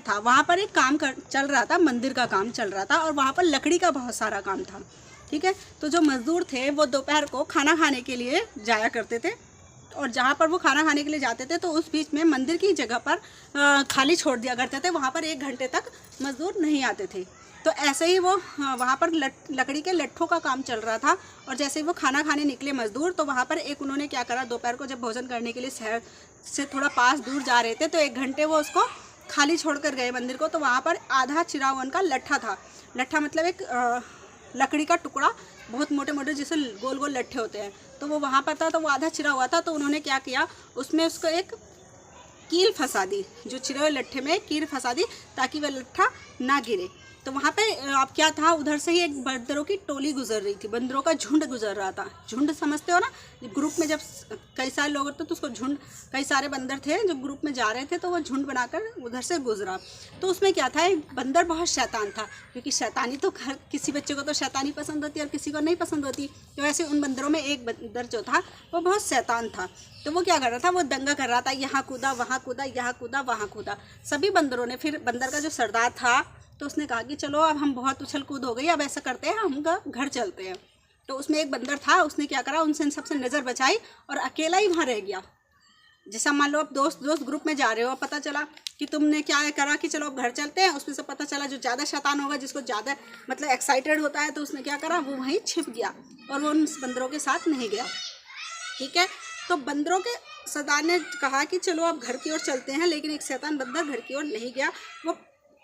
था, वहाँ पर एक काम चल रहा था, मंदिर का काम चल रहा था और वहाँ पर लकड़ी का बहुत सारा काम था। ठीक है, तो जो मज़दूर थे वो दोपहर को खाना खाने के लिए जाया करते थे और जहाँ पर वो खाना खाने के लिए जाते थे तो उस बीच में मंदिर की जगह पर खाली छोड़ दिया करते थे, वहाँ पर 1 घंटे तक मज़दूर नहीं आते थे। तो ऐसे ही वो वहाँ पर लकड़ी के लट्ठों का काम चल रहा था और जैसे ही वो खाना खाने निकले मज़दूर, तो वहाँ पर एक उन्होंने क्या करा, दोपहर को जब भोजन करने के लिए शहर से थोड़ा पास दूर जा रहे थे तो 1 घंटे वो उसको खाली छोड़ कर गए मंदिर को। तो वहाँ पर आधा चिरा हुआ उनका लट्ठा था। लट्ठा मतलब एक लकड़ी का टुकड़ा, बहुत मोटे मोटे जैसे गोल गोल लट्ठे होते हैं, तो वो वहाँ पर था, तो वो आधा चिरा हुआ था। तो उन्होंने क्या किया, उसमें उसको एक कील फंसा दी, जो चिरे हुए लट्ठे में कील फंसा दी ताकि वह लट्ठा ना गिरे। तो वहाँ पे अब क्या था, उधर से ही एक बंदरों की टोली गुजर रही थी, बंदरों का झुंड गुजर रहा था। झुंड समझते हो ना, ग्रुप में जब कई सारे लोग होते तो उसको झुंड, कई सारे बंदर थे जो ग्रुप में जा रहे थे तो वो झुंड बनाकर उधर से गुजरा। तो उसमें क्या था, एक बंदर बहुत शैतान था, क्योंकि शैतानी तो किसी बच्चे को तो शैतानी पसंद होती है और किसी को नहीं पसंद होती। तो ऐसे उन बंदरों में एक बंदर जो था वो बहुत शैतान था। तो वो क्या कर रहा था, वो दंगा कर रहा था, यहाँ कूदा वहाँ कूदा, यहाँ कूदा वहाँ कूदा। सभी बंदरों ने, फिर बंदर का जो सरदार था तो उसने कहा कि चलो अब हम बहुत उछल कूद हो गई, अब ऐसा करते हैं हम घर चलते हैं। तो उसमें एक बंदर था, उसने क्या करा, उनसे सबसे नज़र बचाई और अकेला ही वहाँ रह गया। जैसा मान लो अब दोस्त ग्रुप में जा रहे हो, पता चला कि तुमने क्या करा कि चलो अब घर चलते हैं, उसमें से पता चला जो ज़्यादा शैतान होगा, जिसको ज़्यादा मतलब एक्साइटेड होता है, तो उसने क्या करा, वो वहीं छिप गया और वो उन बंदरों के साथ नहीं गया। ठीक है, तो बंदरों के सरदार ने कहा कि चलो अब घर की ओर चलते हैं, लेकिन एक शैतान बंदर घर की ओर नहीं गया। वो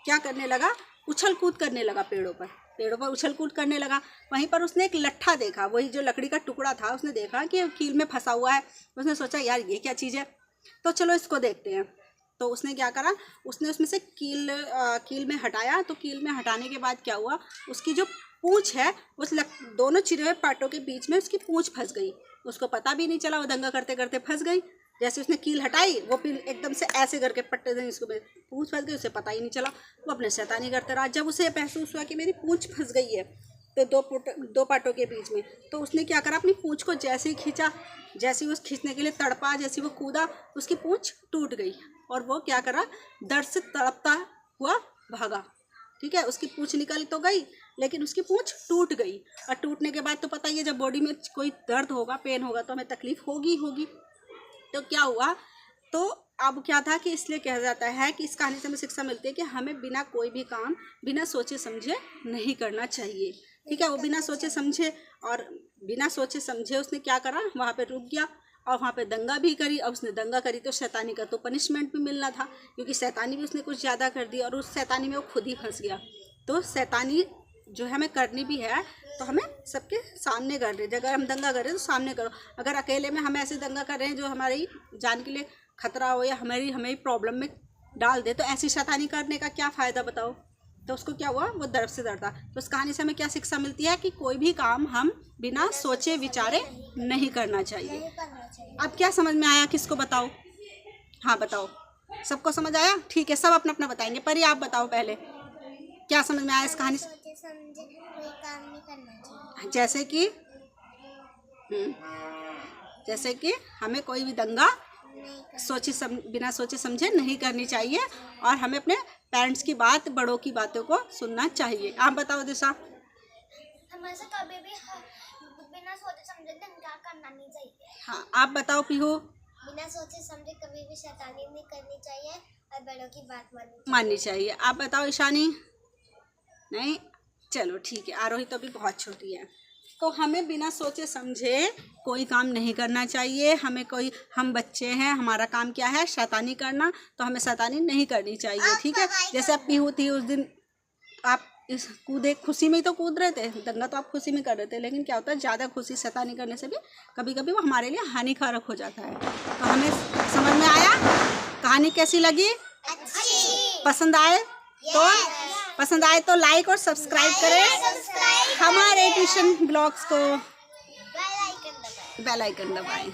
क्या करने लगा, उछल कूद करने लगा, पेड़ों पर उछल कूद करने लगा। वहीं पर उसने एक लट्ठा देखा, वही जो लकड़ी का टुकड़ा था, उसने देखा कि कील में फंसा हुआ है। उसने सोचा यार ये क्या चीज़ है, तो चलो इसको देखते हैं। तो उसने क्या करा, उसने उसमें से कील में हटाया। तो कील में हटाने के बाद क्या हुआ, उसकी जो पूँछ है उस दोनों चिरे हुए पाटों के बीच में उसकी पूँछ फंस गई। उसको पता भी नहीं चला, वो दंगा करते करते फंस गई। जैसे उसने कील हटाई, वो फिर एकदम से ऐसे करके पट्टे दें इसको पूँछ फंस गई, उसे पता ही नहीं चला। वो अपने शैतानी करते रहा। जब उसे महसूस हुआ कि मेरी पूँछ फंस गई है तो दो पाटों के बीच में, तो उसने क्या करा, अपनी पूँछ को जैसे ही खींचा, जैसे ही उस खींचने के लिए तड़पा, जैसे वो कूदा, उसकी पूँछ टूट गई और वो क्या करा, दर्द से तड़पता हुआ भागा। ठीक है, उसकी पूँछ निकल तो गई लेकिन उसकी पूँछ टूट गई। और टूटने के बाद तो पता ही है, जब बॉडी में कोई दर्द होगा, पेन होगा, तो हमें तकलीफ होगी। तो क्या हुआ, तो अब क्या था कि इसलिए कहा जाता है कि इस कहानी से हमें शिक्षा मिलती है कि हमें बिना कोई भी काम बिना सोचे समझे नहीं करना चाहिए। ठीक है, वो बिना सोचे समझे उसने क्या करा, वहाँ पे रुक गया और वहाँ पे दंगा भी करी। अब उसने दंगा करी तो शैतानी का तो पनिशमेंट भी मिलना था, क्योंकि शैतानी भी उसने कुछ ज़्यादा कर दी और उस शैतानी में वो खुद ही फंस गया। तो शैतानी जो है हमें करनी भी है तो हमें सबके सामने कर रहे हैं। अगर हम दंगा कर रहे हैं तो सामने करो। अगर अकेले में हम ऐसे दंगा कर रहे हैं जो हमारी जान के लिए खतरा हो या हमें प्रॉब्लम में डाल दे, तो ऐसी शैतानी करने का क्या फ़ायदा बताओ। तो उसको क्या हुआ, वो दर्द से डरता। तो इस कहानी से हमें क्या शिक्षा मिलती है कि कोई भी काम हम बिना सोचे विचारे नहीं करना चाहिए। अब क्या समझ में आया, किसको बताओ, हाँ बताओ, सबको समझ आया? ठीक है, सब अपना अपना बताएंगे। पर ये आप बताओ पहले, क्या समझ में आया इस कहानी से? समझे कोई काम नहीं करना चाहिए। जैसे कि हमें कोई भी दंगा बिना सोचे समझे नहीं करनी चाहिए और हमें अपने पेरेंट्स की बात, बड़ों की बातों को सुनना चाहिए। आप बताओ दिशा। हमें से कभी भी बिना सोचे समझे दंगा करना नहीं चाहिए। हाँ, आप बताओ पीहू। बिना सोचे समझे कभी भी शैतानी नहीं करनी चाहिए और बड़ों की बात माननी चाहिए। आप बताओ ईशानी। नहीं, चलो ठीक है। आरोही तो अभी बहुत छोटी है। तो हमें बिना सोचे समझे कोई काम नहीं करना चाहिए। हम बच्चे हैं, हमारा काम क्या है, शैतानी करना, तो हमें शैतानी नहीं करनी चाहिए। ठीक है, जैसे आप पीहू थी उस दिन, आप इस कूदे, खुशी में ही तो कूद रहे थे, दंगा तो आप खुशी में कर रहे थे, लेकिन क्या होता है, ज़्यादा खुशी शैतानी करने से भी कभी कभी वो हमारे लिए हानिकारक हो जाता है। तो हमें समझ में आया? कहानी कैसी लगी? पसंद आए तो लाइक और सब्सक्राइब करें हमारे ट्यूशन ब्लॉग्स को, बेल आइकन दबाएं।